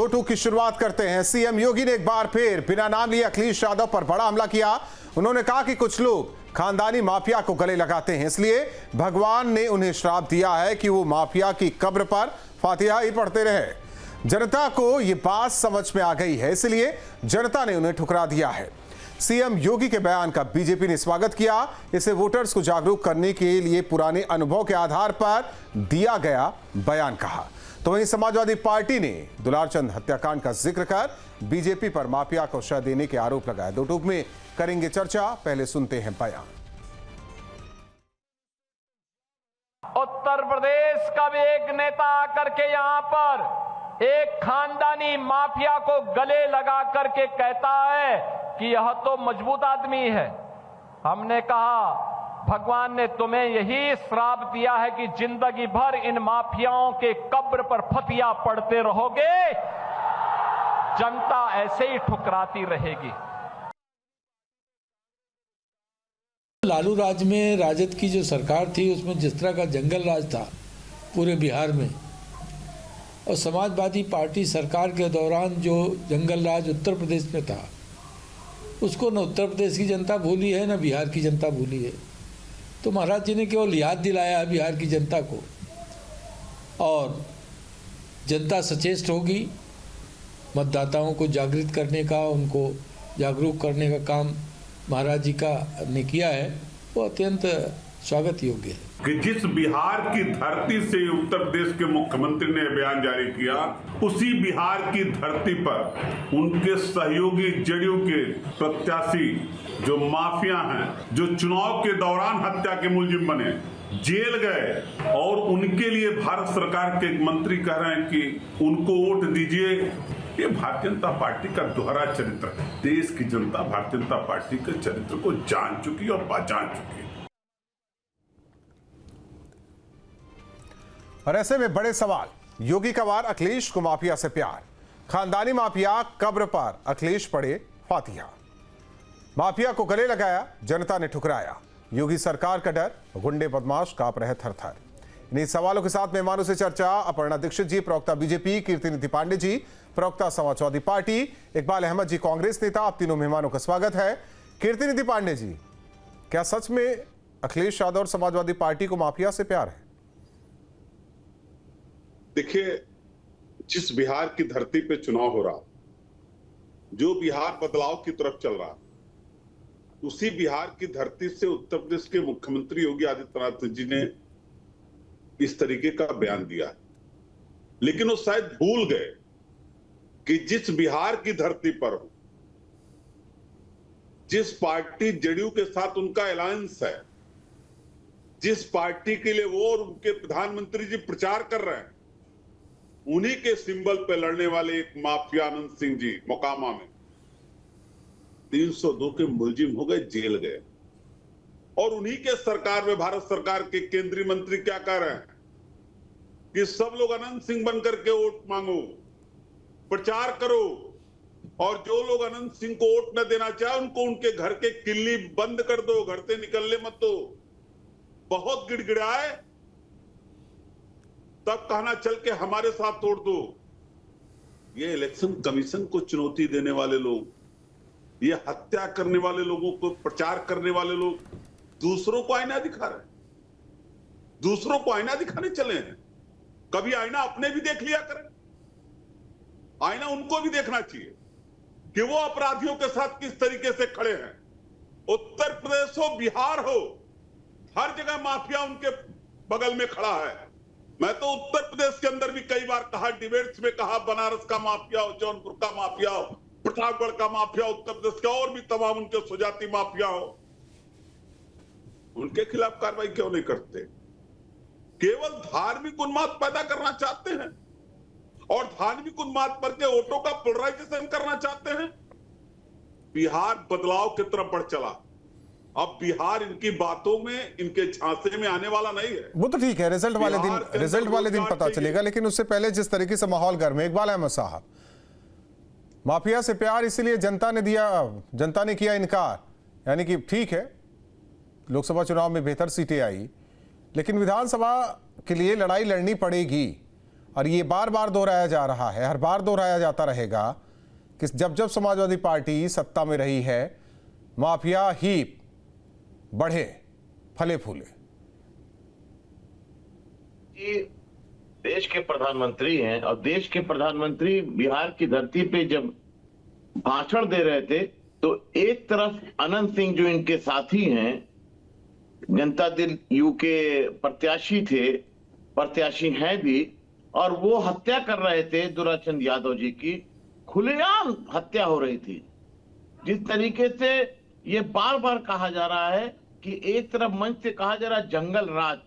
दो टूक की शुरुआत करते हैं। सीएम योगी ने एक बार फिर बिना नाम लिए अखिलेश यादव पर बड़ा हमला किया। उन्होंने कहा कि कुछ लोग खानदानी माफिया को गले लगाते हैं, इसलिए भगवान ने उन्हें श्राप दिया है कि वो माफिया की कब्र पर फातिहा ही पढ़ते रहे। जनता को ये बात समझ में आ गई है, इसलिए जनता ने उन्हें ठुकरा दिया है। सीएम योगी के बयान का बीजेपी ने स्वागत किया। इसे वोटर्स को जागरूक करने के लिए पुराने अनुभव के आधार पर दिया गया बयान कहा। तो वहीं समाजवादी पार्टी ने दुलारचंद हत्याकांड का जिक्र कर बीजेपी पर माफिया को शह देने के आरोप लगाए। दो टूक में करेंगे चर्चा, पहले सुनते हैं बयान। उत्तर प्रदेश का भी एक नेता आकर के यहां पर एक खानदानी माफिया को गले लगा करके कहता है कि यह तो मजबूत आदमी है। हमने कहा भगवान ने तुम्हें यही श्राप दिया है कि जिंदगी भर इन माफियाओं के कब्र पर फतिया पढ़ते रहोगे, जनता ऐसे ही ठुकराती रहेगी। लालू राज में राजद की जो सरकार थी उसमें जिस तरह का जंगल राज था पूरे बिहार में, और समाजवादी पार्टी सरकार के दौरान जो जंगल राज उत्तर प्रदेश में था उसको न उत्तर प्रदेश की जनता भूली है न बिहार की जनता भूली है। तो महाराज जी ने केवल याद दिलाया है बिहार की जनता को, और जनता सचेत होगी। मतदाताओं को जागृत करने का, उनको जागरूक करने का काम महाराज जी का ने किया है, वो अत्यंत स्वागत योग्य है। कि जिस बिहार की धरती से उत्तर प्रदेश के मुख्यमंत्री ने बयान जारी किया, उसी बिहार की धरती पर उनके सहयोगी जेडीयू के प्रत्याशी जो माफिया हैं, जो चुनाव के दौरान हत्या के मुलजिम बने, जेल गए, और उनके लिए भारत सरकार के एक मंत्री कह रहे हैं कि उनको वोट दीजिए। ये भारतीय जनता पार्टी का दोहरा चरित्र है। देश की जनता भारतीय जनता पार्टी के चरित्र को जान चुकी और पहचान चुकी है। और ऐसे में बड़े सवाल, योगी का वार अखिलेश को माफिया से प्यार, खानदानी माफिया कब्र पर अखिलेश पढ़े फातिहा, माफिया को गले लगाया, जनता ने ठुकराया, योगी सरकार का डर, गुंडे बदमाश कांप रहे थर-थर। इन्हीं सवालों के साथ मेहमानों से चर्चा। अपर्णा दीक्षित जी, प्रवक्ता बीजेपी, कीर्तिनिधि पांडे जी, प्रवक्ता समाजवादी पार्टी, इकबाल अहमद जी, कांग्रेस नेता। आप तीनों मेहमानों का स्वागत है। कीर्तिनिधि पांडे जी, क्या सच में अखिलेश यादव और समाजवादी पार्टी को माफिया से प्यार है? देखिए, जिस बिहार की धरती पे चुनाव हो रहा, जो बिहार बदलाव की तरफ चल रहा, उसी बिहार की धरती से उत्तर प्रदेश के मुख्यमंत्री योगी आदित्यनाथ जी ने इस तरीके का बयान दिया है। लेकिन वो शायद भूल गए कि जिस बिहार की धरती पर हो, जिस पार्टी जेडीयू के साथ उनका अलायंस है, जिस पार्टी के लिए वो और उनके प्रधानमंत्री जी प्रचार कर रहे हैं, उन्हीं के सिंबल पे लड़ने वाले एक माफिया आनंद सिंह जी मोकामा में 302 के मुलजिम हो गए, जेल गए। और उन्हीं के सरकार में भारत सरकार के केंद्रीय मंत्री क्या कह रहे हैं कि सब लोग अनंत सिंह बनकर के वोट मांगो, प्रचार करो, और जो लोग अनंत सिंह को वोट न देना चाहे उनको उनके घर के किल्ली बंद कर दो, घर से निकलने मत दो। बहुत गिड़गिड़ाए तब कहना चल के हमारे साथ तोड़ दो। ये इलेक्शन कमीशन को चुनौती देने वाले लोग, ये हत्या करने वाले लोगों को प्रचार करने वाले लोग दूसरों को आईना दिखा रहे हैं, दूसरों को आईना दिखाने चले हैं। कभी आईना अपने भी देख लिया करें, आईना उनको भी देखना चाहिए कि वो अपराधियों के साथ किस तरीके से खड़े हैं। उत्तर प्रदेश हो, बिहार हो, हर जगह माफिया उनके बगल में खड़ा है। मैं तो उत्तर प्रदेश के अंदर भी कई बार कहा, डिबेट्स में कहा, बनारस का माफिया हो, जौनपुर का माफिया हो, प्रतापगढ़ का माफिया, उत्तर प्रदेश का और भी तमाम उनके सुजाती माफिया हो, उनके खिलाफ कार्रवाई क्यों नहीं करते? केवल धार्मिक उन्माद पैदा करना चाहते हैं और धार्मिक उन्माद पर के वोटों का पोलराइजेशन करना चाहते हैं। बिहार बदलाव की तरफ बढ़ चला। अब बिहार इनकी बातों में, इनके झांसे में आने वाला नहीं है। वो तो ठीक है, रिजल्ट वाले दिन पता चलेगा, लेकिन उससे पहले जिस तरीके से माहौल गर्म है, इकबाल अहमद साहब, माफिया से प्यार इसलिए जनता ने किया इनकार, यानी कि ठीक है लोकसभा चुनाव में बेहतर सीटें आई, लेकिन विधानसभा के लिए लड़ाई लड़नी पड़ेगी। और ये बार बार दोहराया जा रहा है, हर बार दोहराया जाता रहेगा कि जब जब समाजवादी पार्टी सत्ता में रही है, माफिया ही बढ़े, फले फूले। ये देश के प्रधानमंत्री हैं और देश के प्रधानमंत्री बिहार की धरती पे जब भाषण दे रहे थे तो एक तरफ अनंत सिंह जो इनके साथी हैं, जनता दल यू के प्रत्याशी हैं भी, और वो हत्या कर रहे थे दुराचंद यादव जी की, खुलेआम हत्या हो रही थी। जिस तरीके से ये बार बार कहा जा रहा है कि एक तरफ मंच से कहा जा रहा है जंगल राज,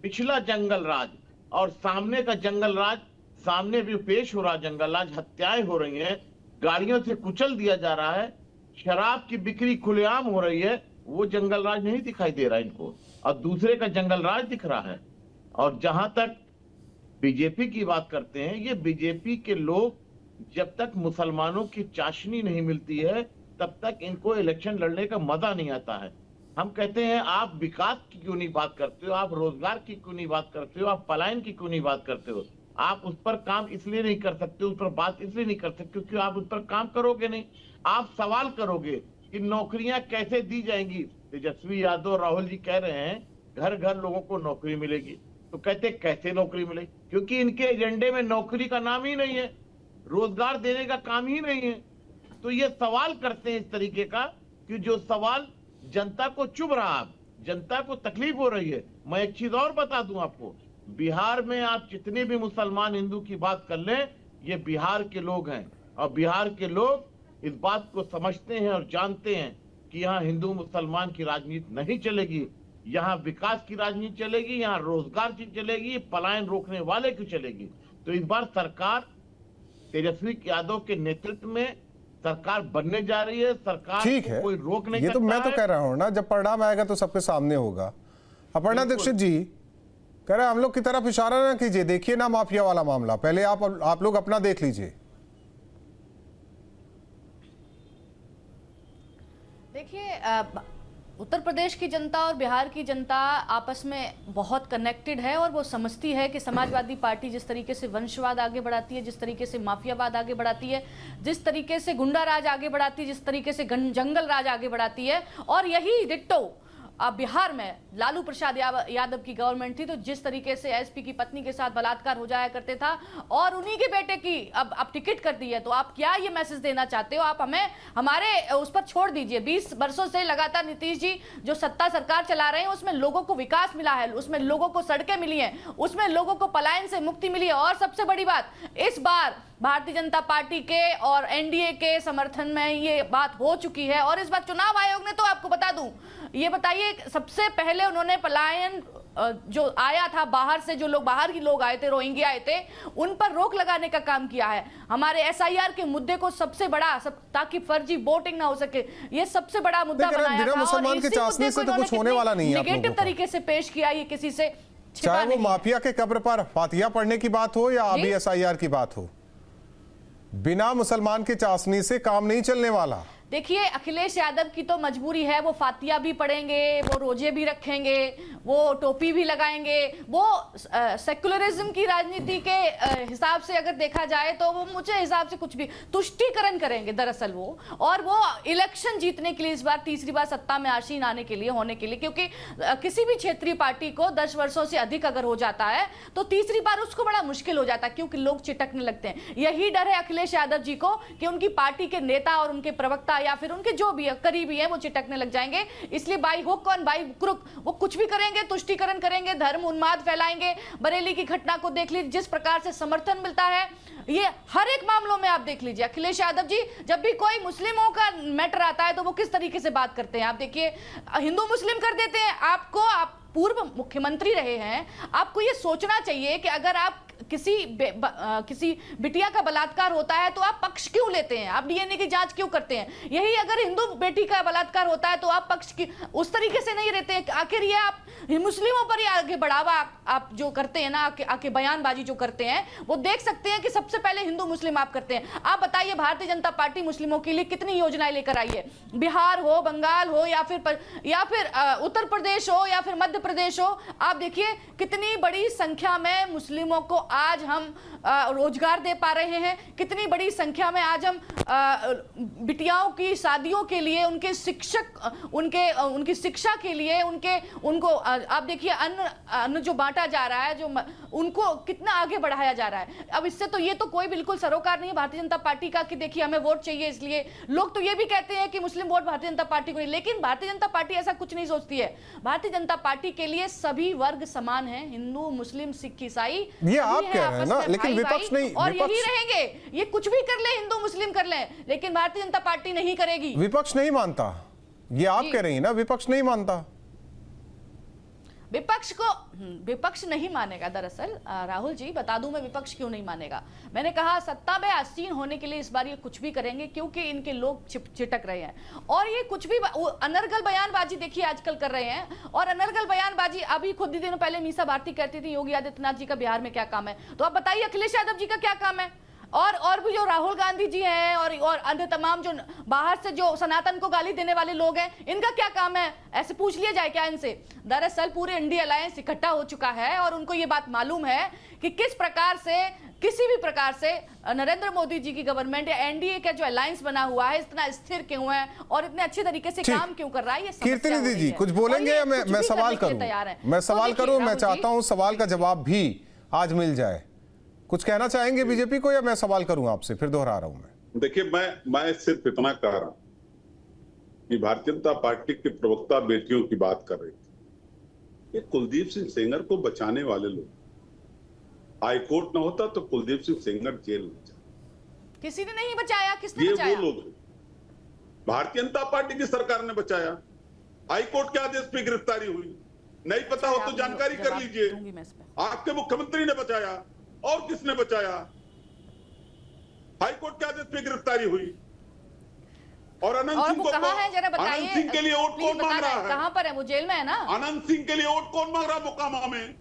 पिछला जंगल राज, और सामने का जंगल राज, सामने भी पेश हो रहा जंगल राज, हत्याएं हो रही हैं, गाड़ियों से कुचल दिया जा रहा है, शराब की बिक्री खुलेआम हो रही है, वो जंगल राज नहीं दिखाई दे रहा इनको, और दूसरे का जंगल राज दिख रहा है। और जहां तक बीजेपी की बात करते हैं, ये बीजेपी के लोग जब तक मुसलमानों की चाशनी नहीं मिलती है तब तक इनको इलेक्शन लड़ने का मजा नहीं आता है। हम कहते हैं आप विकास की क्यों नहीं बात करते हो, आप रोजगार की क्यों नहीं बात करते हो, आप पलायन की क्यों नहीं बात करते हो? आप उस पर काम इसलिए नहीं कर सकते, उस पर बात इसलिए नहीं कर सकते क्योंकि आप उस पर काम करोगे नहीं। आप सवाल करोगे कि नौकरियां कैसे दी जाएंगी। तेजस्वी यादव, राहुल जी कह रहे हैं घर घर लोगों को नौकरी मिलेगी, तो कहते कैसे नौकरी मिलेगी? क्योंकि इनके एजेंडे में नौकरी का नाम ही नहीं है, रोजगार देने का काम ही नहीं है। तो ये सवाल करते हैं इस तरीके का कि जो सवाल जनता को चुभ रहा है, जनता को तकलीफ हो रही है। मैं एक चीज और बता दूं आपको, बिहार में आप जितने भी मुसलमान हिंदू की बात कर लें, ये बिहार के लोग हैं, और बिहार के लोग इस बात को समझते हैं और जानते हैं कि यहाँ हिंदू मुसलमान की राजनीति नहीं चलेगी, यहाँ विकास की राजनीति चलेगी, यहाँ रोजगार की चलेगी, पलायन रोकने वाले की चलेगी। तो इस बार सरकार तेजस्वी यादव के नेतृत्व में सरकार बनने जा रही है। सरकार ठीक है, कोई रोक नहीं ये तो मैं तो है। कह रहा हूं ना, जब परिणाम आएगा तो सबके सामने होगा। अपर्णा दीक्षित जी कह रहे हैं हम लोग की तरफ इशारा ना कीजिए, देखिए ना माफिया वाला मामला, पहले आप लोग अपना देख लीजिए। देखिए, उत्तर प्रदेश की जनता और बिहार की जनता आपस में बहुत कनेक्टेड है और वो समझती है कि समाजवादी पार्टी जिस तरीके से वंशवाद आगे बढ़ाती है, जिस तरीके से माफियावाद आगे बढ़ाती है, जिस तरीके से गुंडा राज आगे बढ़ाती है, जिस तरीके से जंगल राज आगे बढ़ाती है, और यही डिट्टो अब बिहार में लालू प्रसाद यादव की गवर्नमेंट थी तो जिस तरीके से एसपी की पत्नी के साथ बलात्कार हो जाया करते था और उन्हीं के बेटे की अब टिकट कर दी है, तो आप क्या ये मैसेज देना चाहते हो? आप हमें हमारे उस पर छोड़ दीजिए। 20 वर्षों से लगातार नीतीश जी जो सत्ता सरकार चला रहे हैं उसमें लोगों को विकास मिला है, उसमें लोगों को सड़कें मिली हैं, उसमें लोगों को पलायन से मुक्ति मिली है, और सबसे बड़ी बात इस बार भारतीय जनता पार्टी के और एनडीए के समर्थन में ये बात हो चुकी है। और इस बार चुनाव आयोग ने तो आपको बता दूं, ये बताइए सबसे पहले उन्होंने पलायन जो आया था बाहर से, जो लोग बाहर के लोग आए थे, रोहिंग्या आए थे, उन पर रोक लगाने का काम किया है। हमारे एसआईआर के मुद्दे को सबसे बड़ा ताकि फर्जी वोटिंग ना हो सके, ये सबसे बड़ा मुद्दा बनाया था। मुसलमान की चाशनी से तो कुछ होने वाला नहीं है, नेगेटिव तरीके से पेश किया, ये किसी से चाहे वो माफिया के कब्र पर फातिहा पढ़ने की बात हो या अभी एसआईआर की बात हो, बिना मुसलमान की चाशनी से काम नहीं चलने वाला। देखिए, अखिलेश यादव की तो मजबूरी है, वो फातिया भी पढ़ेंगे, वो रोजे भी रखेंगे, वो टोपी भी लगाएंगे, वो सेकुलरिज्म की राजनीति के हिसाब से अगर देखा जाए तो वो मुझे हिसाब से कुछ भी तुष्टीकरण करेंगे दरअसल वो, और वो इलेक्शन जीतने के लिए इस बार तीसरी बार सत्ता में आसीन आने के लिए, होने के लिए, क्योंकि किसी भी क्षेत्रीय पार्टी को 10 वर्षों से अधिक अगर हो जाता है तो तीसरी बार उसको बड़ा मुश्किल हो जाता है, क्योंकि लोग चिटकने लगते हैं। यही डर है अखिलेश यादव जी को कि उनकी पार्टी के नेता और उनके प्रवक्ता या फिर उनके जो भी करीबी हैं वो चिटकने लग जाएंगे, इसलिए बाई हुक और बाई क्रुक वो कुछ भी करेंगे, तुष्टीकरण करेंगे, धर्म उन्माद फैलाएंगे। बरेली की घटना को देख लीजिए, जिस प्रकार से समर्थन मिलता है, ये हर एक मामलों में आप देख लीजिए। अखिलेश यादव जी जब भी कोई मुस्लिमों का मैटर आता है तो वो किस तरीके से बात करते हैं, आप देखिए, हिंदू मुस्लिम कर देते हैं। आप पूर्व मुख्यमंत्री रहे हैं, आपको ये सोचना चाहिए कि अगर आप किसी बिटिया का बलात्कार होता है तो आप पक्ष क्यों लेते हैं, आप डीएनए की जांच क्यों करते हैं? यही अगर हिंदू बेटी का बलात्कार होता है तो आप पक्ष की उस तरीके से नहीं रहते हैं। आखिर ये आप मुस्लिमों पर ही आगे बढ़ावा आप जो करते हैं ना, आके बयानबाजी जो करते हैं, वो देख सकते हैं कि सबसे पहले हिंदू मुस्लिम आप करते हैं। आप बताइए, भारतीय जनता पार्टी मुस्लिमों के लिए कितनी योजनाएं लेकर आई है? बिहार हो, बंगाल हो, या फिर उत्तर प्रदेश हो, या फिर मध्य प्रदेश हो, आप देखिए कितनी बड़ी संख्या में मुस्लिमों को आज हम रोजगार दे पा रहे हैं, कितनी बड़ी संख्या में आज हम बिटियाओं की शादियों के लिए, उनके शिक्षक उनकी शिक्षा के लिए, उनको आप देखिए अन्न जो बांटा जा रहा है, जो उनको कितना आगे बढ़ाया जा रहा है। अब इससे तो ये तो कोई बिल्कुल सरोकार नहीं है भारतीय जनता पार्टी का कि देखिए हमें वोट चाहिए, इसलिए लोग तो ये भी कहते हैं कि मुस्लिम वोट भारतीय जनता पार्टी को नहीं, लेकिन भारतीय जनता पार्टी ऐसा कुछ नहीं सोचती है। भारतीय जनता पार्टी के लिए सभी वर्ग समान हैं, हिंदू, मुस्लिम, सिख, ईसाई, ये आप कह रहे हैं ना, लेकिन विपक्ष नहीं, और विपक्ष यही रहेंगे। ये कुछ भी कर ले, हिंदू मुस्लिम कर ले, लेकिन भारतीय जनता पार्टी नहीं करेगी। विपक्ष नहीं मानता, ये आप कह रही हैं ना, विपक्ष नहीं मानता। विपक्ष नहीं मानेगा। दरअसल राहुल जी बता दूं मैं विपक्ष क्यों नहीं मानेगा। मैंने कहा सत्ता में आसीन होने के लिए इस बार ये कुछ भी करेंगे, क्योंकि इनके लोग चिटक रहे हैं और ये कुछ भी अनर्गल बयानबाजी देखिए आजकल कर रहे हैं। और अनर्गल बयानबाजी, अभी खुद ही दिनों पहले मीसा भारती कहती थी योगी आदित्यनाथ जी का बिहार में क्या काम है, तो आप बताइए अखिलेश यादव जी का क्या काम है। और भी जो राहुल गांधी जी हैं और अन्य तमाम जो बाहर से जो सनातन को गाली देने वाले लोग हैं, इनका क्या काम है, ऐसे पूछ लिया जाए क्या इनसे। दरअसल पूरे इंडिया अलायंस इकट्ठा हो चुका है और उनको ये बात मालूम है कि किस प्रकार से, किसी भी प्रकार से नरेंद्र मोदी जी की गवर्नमेंट या एनडीए का जो अलायंस बना हुआ है इतना स्थिर क्यों है और इतने अच्छे तरीके से काम क्यों कर रहा है। ये कीर्तिनिधि जी कुछ बोलेंगे या मैं सवाल करूं? मैं सवाल करूं, मैं चाहता हूं सवाल का जवाब भी आज मिल जाए। कुछ कहना चाहेंगे बीजेपी को या मैं सवाल करूं आपसे? फिर दोहरा रहा हूं मैं। देखिए, मैं सिर्फ इतना कह रहा हूं कि भारतीय जनता पार्टी के प्रवक्ता बेटियों की बात कर रही थी। ये कुलदीप सिंह सेंगर को बचाने वाले लोग, हाईकोर्ट न होता तो कुलदीप सिंह सेंगर जेल में जाता। किसी ने नहीं बचाया, किसने बचाया? ये वो लोग हैं, भारतीय जनता पार्टी की सरकार ने बचाया। हाईकोर्ट के आदेश पे गिरफ्तारी हुई, नहीं पता हो तो जानकारी कर लीजिए। आपके मुख्यमंत्री ने बचाया और किसने बचाया? हाईकोर्ट के आदेश पे गिरफ्तारी हुई। और अनंत सिंह को कहां है जरा बताइए। अनंत सिंह के लिए वोट कौन मांग रहा है? कहां पर है वो? जेल में है ना। अनंत सिंह के लिए वोट कौन मांग रहा है मोकामा में?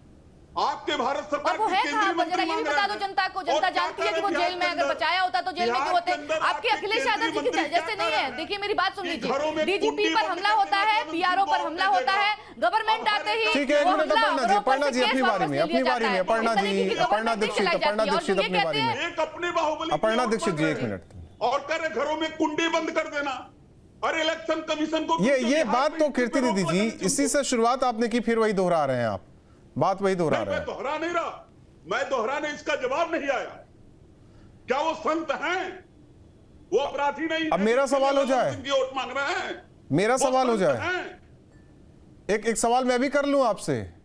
आपके भारत सरकार वो है कहां पर? जरा ये भी बता दो जनता को। जनता जानती है कि वो जेल में, अगर बचाया होता तो जेल में क्यों होते? आपके अखिलेश यादव जी की जैसे नहीं है। देखिए मेरी बात सुन लीजिए, डीजीपी पर हमला होता है, पीआरओ पर हमला होता है, गवर्नमेंट आते ही ठीक है। अपर्णा जी अपनी बारी में, अपनी बारी में। अपर्णा जी, अपर्णा दीक्षित, अपर्णा दीक्षित अपनी बारी में। एक अपने बाहुबली, अपर्णा दीक्षित जी 1 मिनट। और कह रहे घरों में कुंडी बंद कर देना और इलेक्शन कमीशन को। ये बात तो कीर्तिनिधि जी इसी से शुरुआत आपने की, फिर वही दोहरा रहे हैं आप, बात वही दोहरा रहे हैं। मैं दोहरा नहीं रहा, मैं दोहराने इसका जवाब नहीं आया। क्या वो संत हैं? वो अपराधी नहीं। अब मेरा सवाल हो जाए, वोट मांग रहे हैं, मेरा सवाल हो जाए। एक सवाल मैं भी कर लूं आपसे?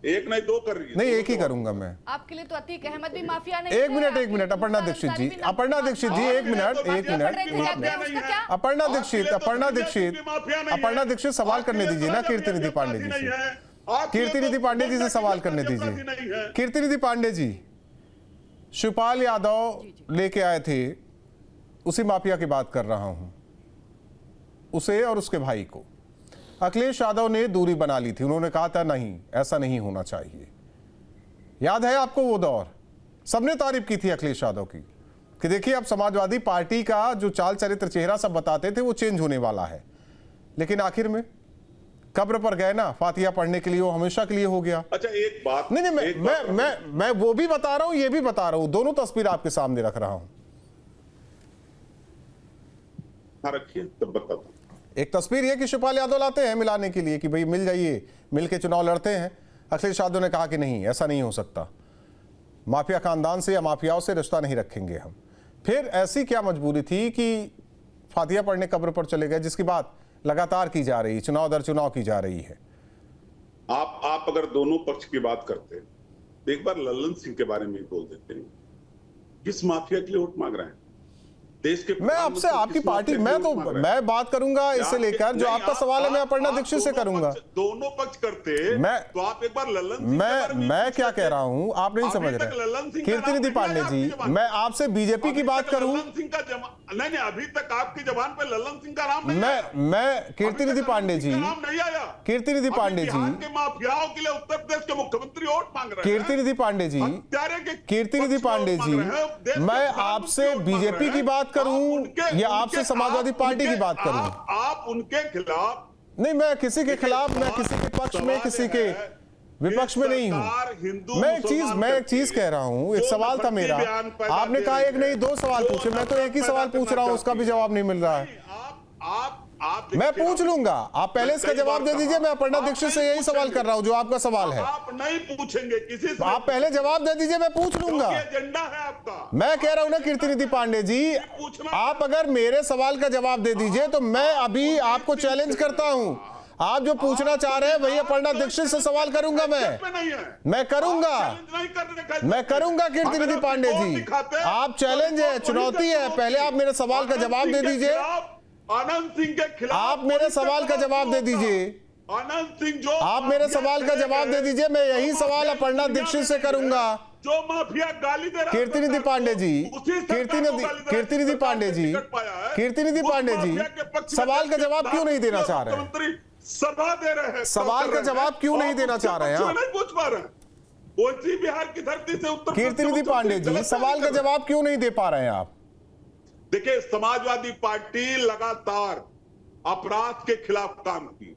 एक नहीं दो कर रही है। नहीं, एक ही करूंगा मैं। आपके लिए तो अतीक अहमद भी माफिया नहीं। एक मिनट अपर्णा दीक्षित जी, अपर्णा दीक्षित जी 1 मिनट। अपर्णा दीक्षित सवाल करने दीजिए ना कीर्तिनिधि पांडे जी से। कीर्तिनिधि पांडे जी से सवाल करने दीजिए। कीर्तिनिधि पांडे जी, शिवपाल यादव लेके आए थे, उसी माफिया की बात कर रहा हूं, उसे और उसके भाई को। अखिलेश यादव ने दूरी बना ली थी, उन्होंने कहा था नहीं, ऐसा नहीं होना चाहिए। याद है आपको वो दौर? सबने तारीफ की थी अखिलेश यादव की कि देखिए अब समाजवादी पार्टी का जो चाल चरित्र चेहरा सब बताते थे वो चेंज होने वाला है। लेकिन आखिर में कब्र पर गए ना फातिहा पढ़ने के लिए, वो हमेशा के लिए हो गया। अच्छा एक बात, नहीं, मैं वो भी बता रहा हूं, ये भी बता रहा हूं, दोनों तस्वीर आपके सामने रख रहा हूं। रखिए तब बताता हूं। एक तस्वीर ये कि शिवपाल यादव लाते हैं मिलाने के लिए कि भाई मिल जाइए, मिल के चुनाव लड़ते हैं। अखिलेश यादव ने कहा कि नहीं, ऐसा नहीं हो सकता, माफिया खानदान से या माफियाओं से रिश्ता नहीं रखेंगे हम। फिर ऐसी क्या मजबूरी थी कि फातिहा पढ़ने कब्र पर चले गए, जिसकी बात लगातार की जा रही, चुनाव दर चुनाव की जा रही है। आप अगर दोनों पक्ष की बात करते तो एक बार लल्लन सिंह के बारे में बोल देते हैं। किस माफिया के लिए वोट मांग रहे हैं? देश के मैं आपसे, आपकी पार्टी, मैं बात करूंगा इससे लेकर जो आपका सवाल है मैं अपर्णा दीक्षित से करूंगा। दोनों पक्ष करते तो आप एक बार लल्लन मैं क्या कह रहा हूं आप नहीं समझ रहे। कीर्तिनिधि पांडे जी, मैं आपसे बीजेपी की बात करूं। नहीं, अभी तक आपकी जबान पे लल्लन सिंह का नाम नहीं। मैं कीर्तिनिधि पांडे जी, नहीं आया। कीर्तिनिधि पांडे जी, माफियाओं के लिए उत्तर प्रदेश के मुख्यमंत्री वोट मांग रहे हैं। कीर्तिनिधि पांडे जी, कीर्तिनिधि पांडे जी, मैं आपसे बीजेपी की बात करूं या आपसे समाजवादी पार्टी की बात करूं? आप उनके खिलाफ नहीं, मैं किसी के खिलाफ, मैं किसी के पक्ष में, किसी के विपक्ष में नहीं हूं। मैं एक चीज कह रहा हूं, एक सवाल था मेरा, आपने कहा एक नहीं दो सवाल पूछे, मैं तो एक ही सवाल पूछ रहा हूं, उसका भी जवाब नहीं मिल रहा है। मैं पूछ लूंगा, आप पहले इसका जवाब दे दीजिए। मैं अपर्णा दीक्षित से यही सवाल कर रहा हूं जो आपका सवाल है। आप नहीं पूछेंगे किसी से, आप पहले जवाब दे दीजिए, मैं पूछ लूंगा। एजेंडा है आपका। मैं कह रहा हूं ना कीर्तिनिधि पांडे जी, आप अगर मेरे सवाल का जवाब दे दीजिए तो मैं अभी आपको चैलेंज करता हूं। आप जो पूछना चाह रहे हैं वही अपर्णा दीक्षित से सवाल करूंगा। मैं करूंगा कीर्तिनिधि पांडे जी, आप चैलेंज है, चुनौती है, पहले आप मेरे सवाल का जवाब दे दीजिए। आनंद सिंह के खिलाफ आप मेरे सवाल का जवाब दे दीजिए। आनंद सिंह जो आप मेरे सवाल का जवाब दे दीजिए, मैं यही सवाल अपर्णा दीक्षित से करूंगा। जो माफिया गाली दे रहा है कीर्तिनिधि पांडे जी, कीर्तिनिधि पांडे जी, कीर्तिनिधि पांडे जी, सवाल का जवाब क्यों नहीं देना चाह रहे हैं? सभा दे रहे हैं, सवाल का जवाब क्यों नहीं देना चाह रहे हैं आप? नहीं पूछ पा रहे हैं। उसी बिहार की धरती से उत्तर कीर्तिनिधि पांडे जी, सवाल का जवाब क्यों नहीं दे पा रहे हैं आप? देखिए, समाजवादी पार्टी लगातार अपराध के खिलाफ काम की।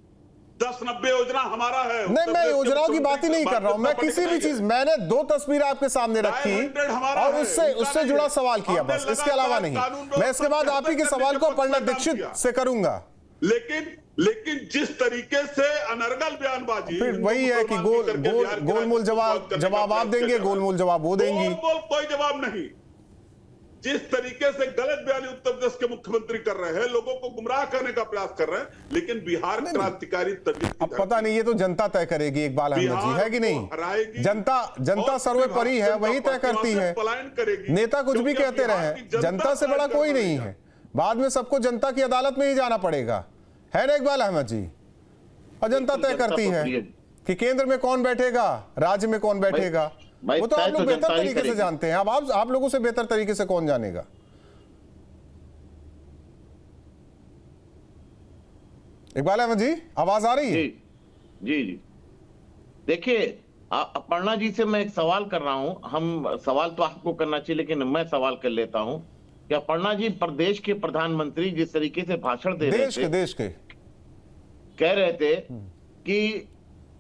10-90 योजना हमारा है। नहीं, मैं योजनाओं की बात ही नहीं कर रहा हूं, मैं किसी भी चीज, मैंने 2 तस्वीरें आपके सामने रखी और उससे जुड़ा सवाल किया, बस इसके अलावा नहीं। मैं इसके बाद आप ही के सवाल को अपर्णा दीक्षित से करूंगा। लेकिन जिस तरीके से अनर्गल बयानबाजी, फिर वही है कि गोलमोल जवाब आप देंगे, गोलमोल जवाब वो देंगी। कोई जवाब नहीं। जिस तरीके से गलत बयानी उत्तर प्रदेश के मुख्यमंत्री कर रहे हैं, लोगों को गुमराह करने का प्रयास कर रहे हैं, लेकिन बिहार क्रांतिकारी तबीयत, अब पता नहीं, ये तो जनता तय करेगी इकबाल अहमद जी, है कि नहीं? जनता सर्वोपरि है, वही तय करती है। नेता कुछ भी कहते रहे, जनता से बड़ा कोई नहीं है। बाद में सबको जनता की अदालत में ही जाना पड़ेगा, है ना इकबाल अहमद जी? और जनता तय करती है कि केंद्र में कौन बैठेगा, राज्य में कौन बैठेगा। वो तो आप लोग बेहतर तरीके से जानते हैं। अब आप लोगों से बेहतर तरीके से कौन जानेगा? इकबाल अहमद जी, आवाज आ रही है? जी। देखिए, अपर्णा जी से मैं एक सवाल कर रहा हूं। हम सवाल तो आपको करना चाहिए, लेकिन मैं सवाल कर लेता हूं कि अपर्णा जी, प्रदेश के प्रधानमंत्री जिस तरीके से भाषण दे रहे थे, देश के कह रहे थे कि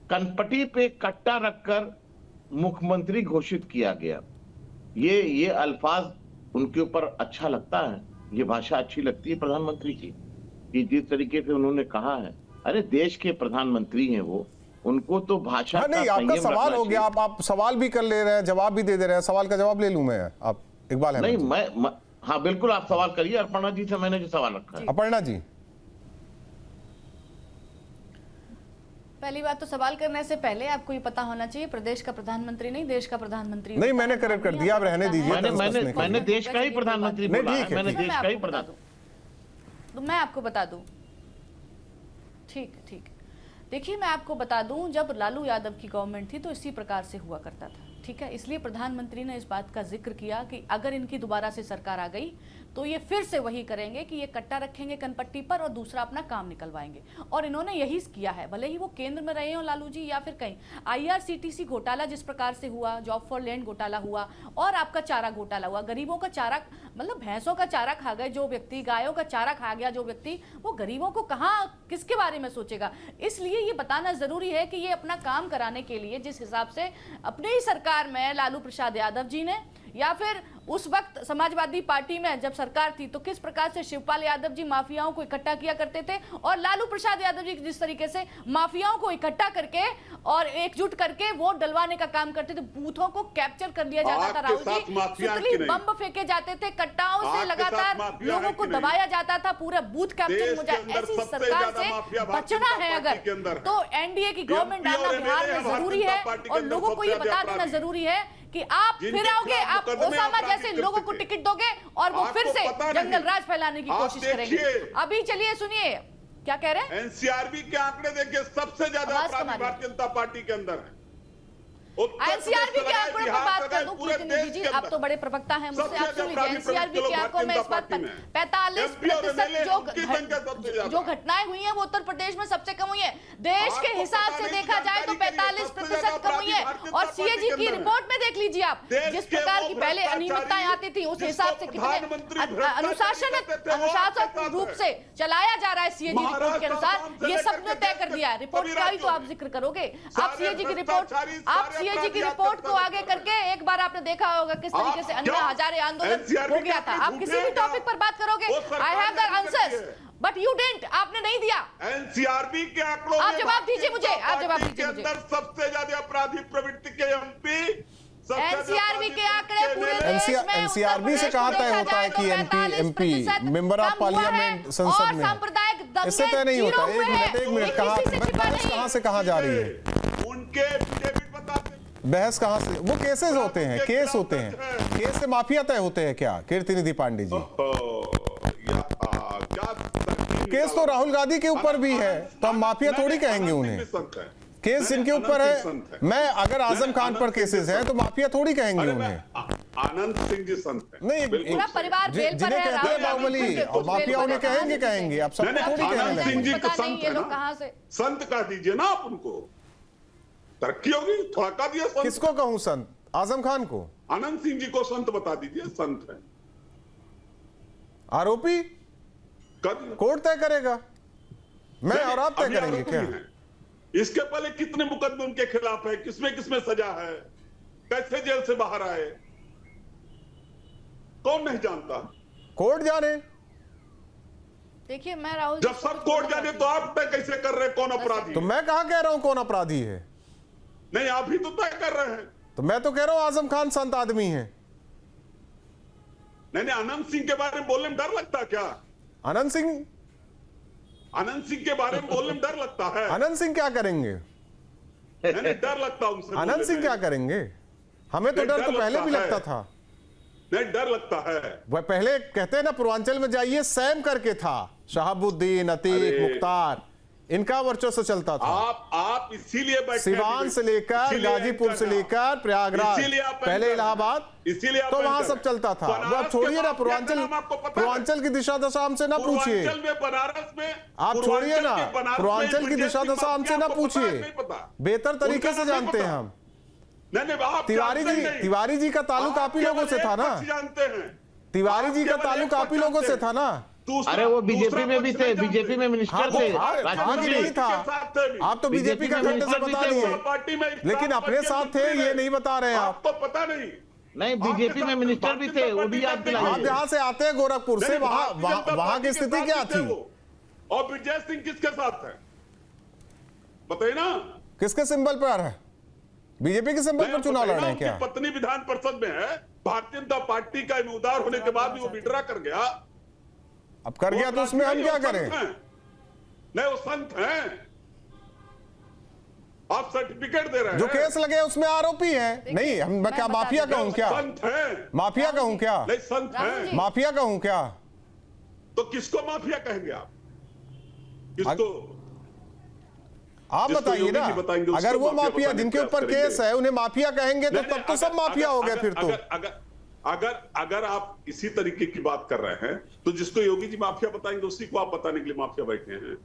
कनपटी पे कट्टा रखकर मुख्यमंत्री घोषित किया गया। ये अल्फाज उनके ऊपर अच्छा लगता है? ये भाषा अच्छी लगती है प्रधानमंत्री की कि जिस तरीके से उन्होंने कहा है? अरे देश के प्रधानमंत्री हैं वो, उनको तो भाषा का नहीं, आपका सवाल हो गया, आप सवाल भी कर ले रहे हैं, जवाब भी दे दे रहे हैं। सवाल का जवाब ले लूं मैं, आप इकबाल अहमद? नहीं, मैं हाँ बिल्कुल, आप सवाल करिए। अपर्णा जी से मैंने जो सवाल रखा है। अपर्णा जी, पहली बात तो सवाल करने से पहले आपको ये पता होना चाहिए प्रदेश का प्रधानमंत्री नहीं, देश का प्रधानमंत्री। नहीं, मैंने करेक्ट कर दिया, आप रहने दीजिए। मैंने देश का ही प्रधानमंत्री बोला है, मैंने देश का ही प्रधानमंत्री। तो मैं आपको बता दूं, ठीक। देखिए, मैं आपको बता दूं, जब लालू यादव की गवर्नमेंट थी तो इसी प्रकार से हुआ करता था, ठीक है। इसलिए प्रधानमंत्री ने इस बात का जिक्र किया कि अगर इनकी दोबारा से सरकार आ गई तो ये फिर से वही करेंगे कि ये कट्टा रखेंगे कनपट्टी पर और दूसरा अपना काम निकलवाएंगे। और इन्होंने यही किया है, भले ही वो केंद्र में रहे हो लालू जी या फिर कहीं। IRCTC घोटाला जिस प्रकार से हुआ, जॉब फॉर लैंड घोटाला हुआ और आपका चारा घोटाला हुआ। गरीबों का चारा, मतलब भैंसों का चारा खा गए जो व्यक्ति, गायों का चारा खा गया जो व्यक्ति, वो गरीबों को कहाँ, किसके बारे में सोचेगा? इसलिए ये बताना जरूरी है कि ये अपना काम कराने के लिए जिस हिसाब से अपनी ही सरकार में लालू प्रसाद यादव जी ने, या फिर उस वक्त समाजवादी पार्टी में जब सरकार थी तो किस प्रकार से शिवपाल यादव जी माफियाओं को इकट्ठा किया करते थे, और लालू प्रसाद यादव जी जिस तरीके से माफियाओं को इकट्ठा करके और एकजुट करके वोट डलवाने का काम करते थे। बूथों को कैप्चर कर लिया जाता था, राहुल जी, सुतली बम फेंके जाते थे, कट्टाओं से लगातार लोगों को दबाया जाता था, पूरा बूथ कैप्चर हो जाए। ऐसी सरकार से बचना है अगर तो एनडीए की गवर्नमेंट आना बिहार में जरूरी है, और लोगों को ये बता देना जरूरी है कि आप फिर आओगे, आप ओसामा जैसे लोगों को टिकट दोगे और वो फिर से जंगल राज फैलाने की कोशिश करेंगे। अभी चलिए सुनिए क्या कह रहे हैं। एनसीआरबी के आंकड़े देखिए, सबसे ज्यादा अपराधी भारतीय जनता पार्टी के अंदर है। एनसीआरबी के आंकड़ों पर बात कर दूं कीर्ति जी, आप तो बड़े प्रवक्ता हैं, मुझसे आप सुन लीजिए। एनसीआरबी के आंकड़ों में इस वक्त 45% जो घटनाएं हुई हैं वो उत्तर प्रदेश में सबसे कम हुई है। देश के हिसाब से देखा जाए तो 45% कम हुई है। और सीएजी की रिपोर्ट में देख लीजिए आप, जिस प्रकार की पहले अनियमितताएं आती थी उस हिसाब से कितने अनुशासित रूप से चलाया जा रहा है सीएजी रिपोर्ट के अनुसार, ये सबने तय कर दिया है। रिपोर्ट का ही तो आप जिक्र करोगे। आप सीएजी की रिपोर्ट को आगे करके एक बार आपने देखा होगा किस तरीके से अन्ना हजारे आंदोलन हो गया था। आप किसी भी टॉपिक पर बात करोगे, I have the answers, but you didn't, आपने नहीं दिया। एनसीआरबी के आंकड़ों आप जवाब दीजिए मुझे, आप जवाब दीजिए मुझे। सबसे ज्यादा अपराधी प्रवृत्ति के एमपी, एनसीआरबी के आंकड़े पूरे देश में एनसीआरबी से कहा तय होता है कि एमपी मेंबर ऑफ पार्लियामेंट संसद में, इससे तय नहीं होता। एक मिनट कहां से कहां जा रही है उनके बहस, कहां से? वो केसेस होते हैं, केस होते हैं, केस से माफिया तय होते हैं क्या कीर्ति निधि पांडे जी? केस तो राहुल गांधी के ऊपर भी है, तो हम माफिया थोड़ी कहेंगे उन्हें। केस जिनके ऊपर है, मैं अगर आजम खान पर केसेस हैं तो माफिया थोड़ी कहेंगे उन्हें। आनंद सिंह जी संत है, नहीं, पूरा परिवार जेल पर है, बाहुबली और माफिया उन्हें कहेंगे, आप सबको थोड़ी आनंद सिंह जी को संत है ना, कहां से संत कह दीजिए ना आप उनको, तरक्की होगी। थोड़ा कह दिया संत। किसको कहूं संत? आजम खान को? आनंद सिंह जी को संत बता दीजिए, संत है। आरोपी कोर्ट तय करेगा, मैं और आप तय करेंगे क्या? इसके पहले कितने मुकदमे उनके खिलाफ है, किसमें सजा है, कैसे जेल से बाहर आए, कौन नहीं जानता? कोर्ट जाने। देखिए मैं राहुल, जब सब कोर्ट जाने तो आप तय कैसे कर रहे हैं कौन अपराधी? तो मैं कहां कह रहा हूं कौन अपराधी है? नहीं, आप ही तो तय कर रहे हैं। तो मैं तो कह रहा हूं आजम खान संत आदमी है। नहीं, आनंद सिंह के बारे में बोलने में डर लगता क्या? आनंद सिंह के बारे में बोलने में डर लगता है। आनंद सिंह क्या करेंगे? नहीं, डर लगता उनसे। आनंद सिंह क्या करेंगे? हमें तो डर तो पहले भी लगता था। नहीं, डर लगता है। वह पहले कहते हैं ना, पूर्वांचल में जाइए, सैम करके था, शहाबुद्दीन, अतीक, मुख्तार, इनका वर्चस्व चलता था। आप इसीलिए बैठे, सिवान से लेकर गाजीपुर से लेकर प्रयागराज, पहले इलाहाबाद, इसीलिए तो वहां सब चलता था। वो आप छोड़िए ना, पूर्वांचल की दिशा दशा हमसे ना पूछिए। बनारस में आप छोड़िए ना, पूर्वांचल की दिशा दशा हमसे ना पूछिए, बेहतर तरीके से जानते हैं हम। तिवारी जी का ताल्लुक आप ही लोगों से था ना, तिवारी जी का ताल्लुक आप ही लोगों से था ना। अरे वो बीजेपी में भी थे, बीजेपी में मिनिस्टर थे, नहीं था। आप तो बीजेपी का खंड से बता दिए, लेकिन अपने साथ थे ये नहीं बता रहे हैं आप। तो पता नहीं, बीजेपी में मिनिस्टर भी थे, वो भी याद दिलाइए। आप यहाँ से आते हैं गोरखपुर से, वहां की स्थिति क्या थी? और विजय सिंह किसके साथ है बताइए ना? किसके सिंबल पर है? बीजेपी के सिंबल पर चुनाव लड़ रहे हैं क्या? पत्नी विधान परिषद में है, भारतीय जनता पार्टी का उम्मीदवार होने के बाद भी वो विड्रा कर गया। अब कर गया तो उसमें हम क्या करें? नहीं, वो संत हैं, आप सर्टिफिकेट दे रहे हैं। जो केस लगे उसमें आरोपी हैं। नहीं, हम मैं क्या माफिया कहूं क्या? संत हैं, माफिया कहूं क्या? नहीं, संत हैं, माफिया कहूं क्या? तो किसको माफिया कहेंगे आप? किसको आप बताइए ना। अगर वो माफिया जिनके ऊपर केस है उन्हें माफिया कहेंगे तो तब तो सब माफिया हो गए फिर तो। अगर आप इसी तरीके की बात कर रहे हैं तो जिसको योगी जी माफिया बताएंगे उसी को आप बताने के लिए माफिया बैठे हैं।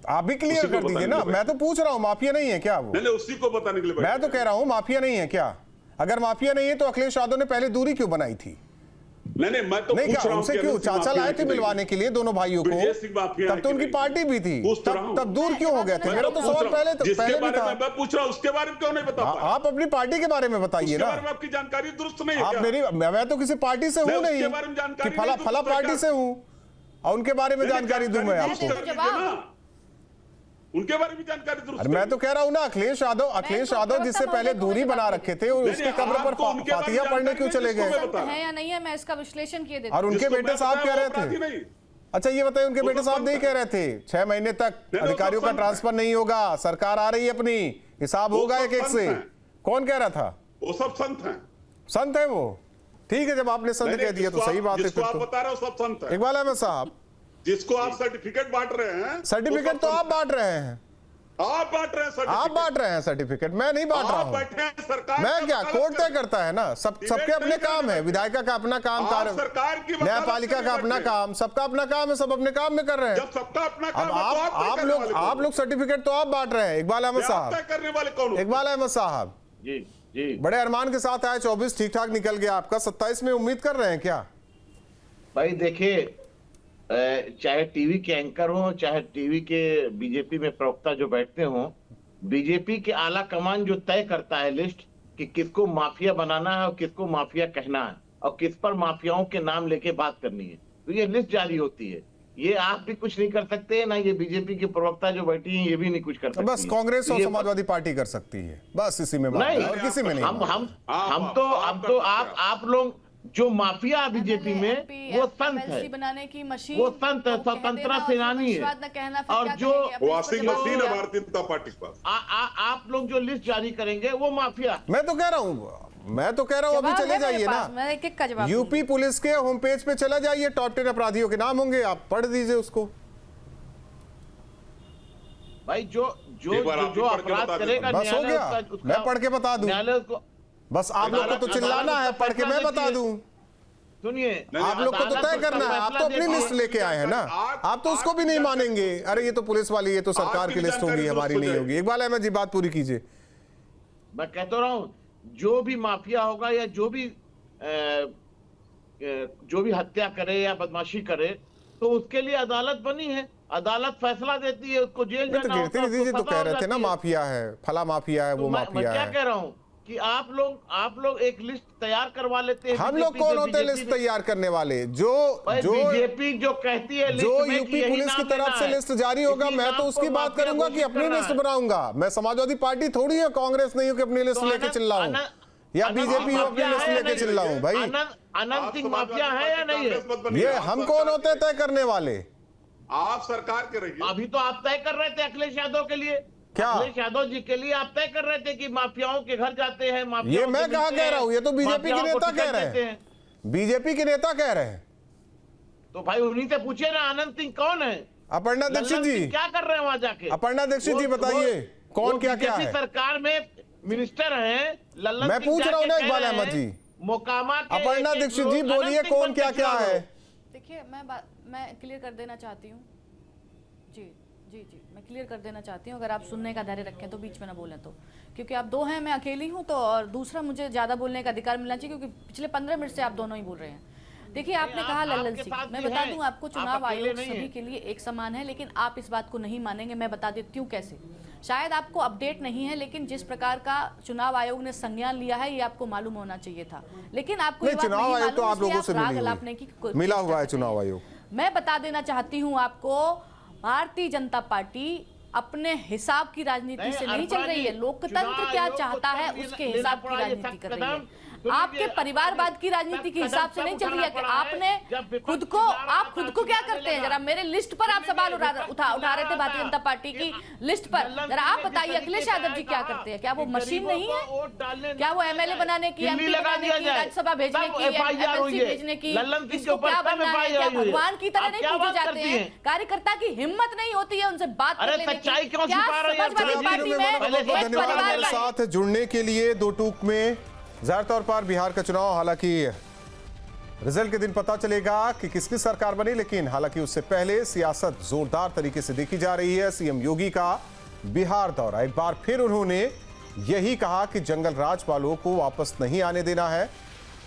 आप भी क्लियर कर दीजिए ना, मैं तो पूछ रहा हूं माफिया नहीं है क्या वो? नहीं, उसी को बताने के लिए मैं तो कह रहा हूं माफिया नहीं है क्या? अगर माफिया नहीं है तो अखिलेश यादव ने पहले दूरी क्यों बनाई थी? नहीं, मैं तो नहीं, क्या उनसे क्यों? चाचा लाए थे मिलवाने के लिए दोनों भाइयों को, तब तो उनकी पार्टी भी थी, तब दूर क्यों हो गए थे? मेरा तो सवाल पहले भी था। मैं पूछ रहा हूं उसके बारे में क्यों नहीं बता? आप अपनी पार्टी के बारे में बताइए ना। आपकी जानकारी दुरुस्त नहीं है आप मेरी, मैं तो किसी पार्टी से हूं नहीं कि फला पार्टी से हूं और उनके बारे में जानकारी दूं मैं आपको। उनके बारे में जानकारी दुरुस्त। मैं तो कह रहा हूं ना, अखिलेश यादव जिससे पहले दूरी बना रखे थे और उसकी कब्र पर फातिहा पढ़ने क्यों चले गए? है या नहीं है, मैं इसका विश्लेषण किए देता हूं। और उनके बेटे साहब कह रहे थे, अच्छा ये बताइए, उनके बेटे साहब नहीं कह रहे थे 6 महीने तक अधिकारियों का ट्रांसफर नहीं होगा, सरकार आ रही है अपनी, हिसाब होगा एक एक से? कौन कह रहा था? वो सब संत हैं। संत है वो? ठीक है, जब आपने संत कह दिया तो सही बात है। फिर आप बता रहे हो सब संत है। इकबाल अहमद साहब, जिसको आप सर्टिफिकेट बांट रहे हैं, सर्टिफिकेट तो आप बांट रहे हैं, आप बांट रहे हैं सर्टिफिकेट। आप बांट रहे हैं सर्टिफिकेट, मैं नहीं बांट रहा आप हूं। बैठे हैं सरकार, मैं क्या, कोर्ट तय करता है ना, सबके अपने काम है, विधायिका का अपना काम, सरकार की वकालत न्यायपालिका का अपना काम, सबका अपना काम है, सब अपने काम में कर रहे हैं। जब सबका अपना काम अब है, तो आप लोग सर्टिफिकेट तो आप बांट रहे हैं। इकबाल अहमद साहब, तय करने वाले कौन? इकबाल अहमद साहब जी जी बड़े अरमान के साथ आए, 24 ठीक ठाक निकल गया आपका, 27 में उम्मीद कर रहे हैं क्या? भाई देखिए, चाहे टीवी के एंकर हो, चाहे टीवी के बीजेपी में प्रवक्ता जो बैठते हों, बीजेपी के आला कमान जो तय करता है लिस्ट कि किसको माफिया बनाना है और किसको माफिया कहना है और किस पर माफियाओं के नाम लेके बात करनी है, तो ये लिस्ट जारी होती है। ये आप भी कुछ नहीं कर सकते, ना ये बीजेपी के प्रवक्ता जो बैठी हैं ये भी नहीं कुछ कर सकते। बस कांग्रेस और समाजवादी पार्टी कर सकती है, बस इसी में बात है और किसी में नहीं। हम तो आप लोग जो माफिया बीजेपी में वो संत है, बनाने की मशीन, वो संत है, स्वतंत्रता सेनानी है। और जो वॉशिंग मशीन है भारतीय जनता पार्टी के पास। आप लोग जो लिस्ट जारी करेंगे वो माफिया। मैं तो कह रहा हूँ अभी चले जाइए ना, मैं एक का जवाब यूपी पुलिस के होम पेज पे चला जाइए, टॉप 10 अपराधियों के नाम होंगे, आप पढ़ दीजिए उसको। भाई जो अपराध करेगा, बस हो गया, मैं पढ़ के बता दूं, न्यायालय को। बस आप लोग को तो चिल्लाना है, पढ़ के मैं बता दूं। सुनिए, आप लोग को तो तय करना है, आप तो अपनी लिस्ट लेके आए हैं ना, आप तो उसको भी नहीं मानेंगे। अरे ये तो पुलिस वाली, ये तो सरकार की लिस्ट होगी, हमारी नहीं होगी। इकबाल अहमद जी बात पूरी कीजिए। मैं कहता रहा हूं, जो भी माफिया होगा या जो भी हत्या करे या बदमाशी करे, तो उसके लिए अदालत बनी है, अदालत फैसला देती है, उसको जेल जाना होता है। जी तो कह रहे थे ना माफिया है, फला माफिया है, वो माफिया है। मैं क्या कह रहा हूँ कि आप लोग एक लिस्ट तैयार करवा लेते हैं। हम लोग कौन होते हैं लिस्ट तैयार करने वाले? जो बीजेपी जो कहती है, जो यूपी पुलिस की तरफ से लिस्ट जारी होगा, मैं तो उसकी बात करूंगा कि अपनी लिस्ट बनाऊंगा। मैं समाजवादी पार्टी थोड़ी है, कांग्रेस नहीं हो कि अपनी लिस्ट लेके चिल्लाऊं, या बीजेपी हो अपनी लिस्ट लेके चिल्लाऊं। भाई अनंत सिंह माफिया है या नहीं है? ये हम कौन होते हैं तय करने वाले? आप सरकार के रहिए। अभी तो आप तय कर रहे थे अखिलेश यादव के लिए, क्या अखिलेश यादव जी के लिए आप तय कर रहे थे कि माफियाओं के घर जाते हैं, ये मैं कहाँ कह रहा हूँ, ये तो बीजेपी के नेता कह रहे हैं, बीजेपी के नेता कह रहे हैं। तो भाई उन्हीं से पूछिए ना, अनंत सिंह कौन है? अपर्णा दीक्षित जी क्या कर रहे हैं वहां जाके? अपर्णा दीक्षित जी बताइए कौन क्या क्या है? सरकार में मिनिस्टर हैं, लल्लन मैं पूछ रहा हूँ ना इकबाल अहमद जी, मोकामा के अपर्णा दीक्षित जी बोलिए कौन क्या क्या है? देखिए, मैं क्लियर कर देना चाहती हूँ। जी मैं क्लियर कर देना चाहती हूँ, अगर आप सुनने का धैर्य रखें तो, बीच में ना बोलें तो, क्योंकि आप दो हैं, मैं अकेली हूँ, तो और दूसरा मुझे ज़्यादा बोलने का अधिकार मिलना चाहिए, क्योंकि पिछले 15 मिनट से आप दोनों ही बोल रहे हैं। देखिए, आपने कहा लल्लन सिंह, मैं बता दूं आपको, चुनाव आयोग सभी के लिए एक समान है, लेकिन आप इस बात को नहीं मानेंगे। मैं बता देती हूँ कैसे। शायद आपको अपडेट नहीं है, लेकिन जिस प्रकार का चुनाव आयोग ने संज्ञान लिया है, ये आपको मालूम होना चाहिए था, लेकिन आपको ये बात नहीं मालूम, तो आप लोगों से मिला हुआ है चुनाव आयोग। मैं बता देना चाहती हूँ आपको, भारतीय जनता पार्टी अपने हिसाब की राजनीति से नहीं चल रही है। लोकतंत्र क्या चाहता है उसके हिसाब की राजनीति कर रही है। आपके परिवारवाद की राजनीति के हिसाब से नहीं चल रही है कि आपने खुद को क्या करते हैं? जरा मेरे लिस्ट पर आप सवाल उठा रहे थे, भारतीय जनता पार्टी की लिस्ट पर। जरा आप बताइए, अखिलेश यादव जी क्या करते हैं? क्या वो मशीन नहीं है? क्या वो एमएलए बनाने की, एमपी बनाने की, राज्यसभा भेजने की, एमएलसी भेजने की, इसको क्या बनना है? क्या भगवान की तरह नहीं पूछे जाते हैं? कार्यकर्ता की हिम्मत नहीं होती है उनसे बात करने की? क्या समाजवादी पार्टी में धन्यवाद साथ जुड़ने के लिए। दो टूक में ज़ाहिर तौर पर बिहार का चुनाव, हालांकि रिजल्ट के दिन पता चलेगा कि किसकी सरकार बनी, लेकिन हालांकि उससे पहले सियासत जोरदार तरीके से देखी जा रही है। सीएम योगी का बिहार दौरा, एक बार फिर उन्होंने यही कहा कि जंगल राज वालों को वापस नहीं आने देना है,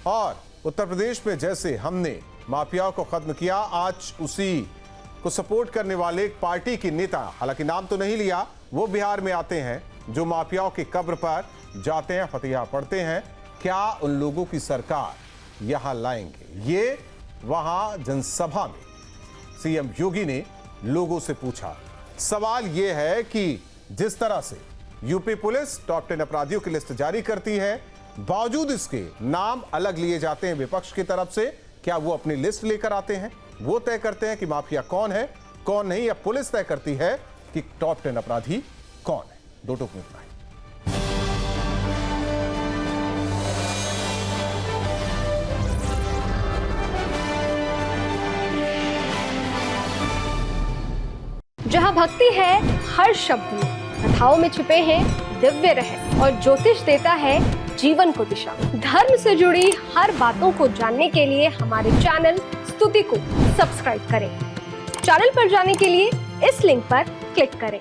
और उत्तर प्रदेश में जैसे हमने माफियाओं को खत्म किया, आज उसी को सपोर्ट करने वाले एक पार्टी के नेता, हालांकि नाम तो नहीं लिया, वो बिहार में आते हैं, जो माफियाओं की कब्र पर जाते हैं, फतिहा पढ़ते हैं। क्या उन लोगों की सरकार यहां लाएंगे? ये वहां जनसभा में सीएम योगी ने लोगों से पूछा। सवाल यह है कि जिस तरह से यूपी पुलिस टॉप 10 अपराधियों की लिस्ट जारी करती है, बावजूद इसके नाम अलग लिए जाते हैं विपक्ष की तरफ से, क्या वो अपनी लिस्ट लेकर आते हैं? वो तय करते हैं कि माफिया कौन है कौन नहीं, या पुलिस तय करती है कि टॉप 10 अपराधी कौन है? दो टूक में बताएं। जहां भक्ति है हर शब्द में, कथाओं में छुपे हैं दिव्य रहस्य और ज्योतिष देता है जीवन को दिशा। धर्म से जुड़ी हर बातों को जानने के लिए हमारे चैनल स्तुति को सब्सक्राइब करें। चैनल पर जाने के लिए इस लिंक पर क्लिक करें।